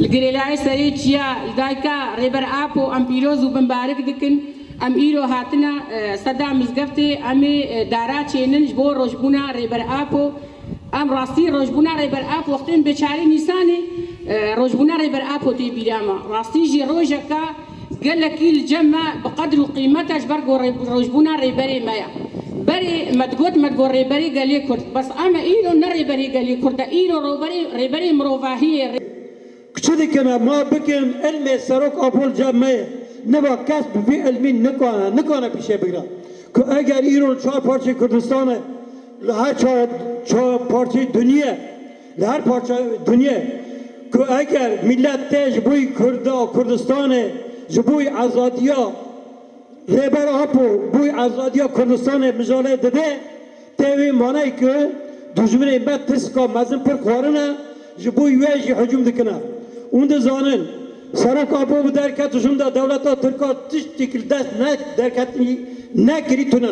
الجريلاي سريتشيا الدايكا ريبر أبو أم بيروز وبنبارك دكن أم إيرو هاتنا صدا مزقفتي أمي داراتي ننجبو رجبونا ريبر أبو أم راستي رجبونا ريبر أبو وقتين بشاري نيساني رجبونا ريبر أبو تي بيراما راستي جي روجكا قال لك الجمع بقدر قيمتها جبرقو رجبونا ريبري مايا بري ما تقول ريبري قال لي كرد بس أما إيرو نريبري قال لي كرد إيرو ريبري مروفاهية كشدي كنا ما بكن علم سرق أبول جمع نبا كسب في علمي نكونا بيشه بگرا که اگر ایران چهار پارچه کردستان لهر چهار پارچه دنیا لهر پارچه دنیا که اگر ملت تیج بوی کردستان جبوی آزادیا ریبر آپو بوی آزادیا کردستان مجاله داده تیوی مانه که دشمن ایمت ترسکا مزن پر خوارنه جبوی ویجی حجوم دکنه اون ده زانن سرک آبو درکت جمده دولت ها ترکات تشتی کل دست نه درکت نه کری تونه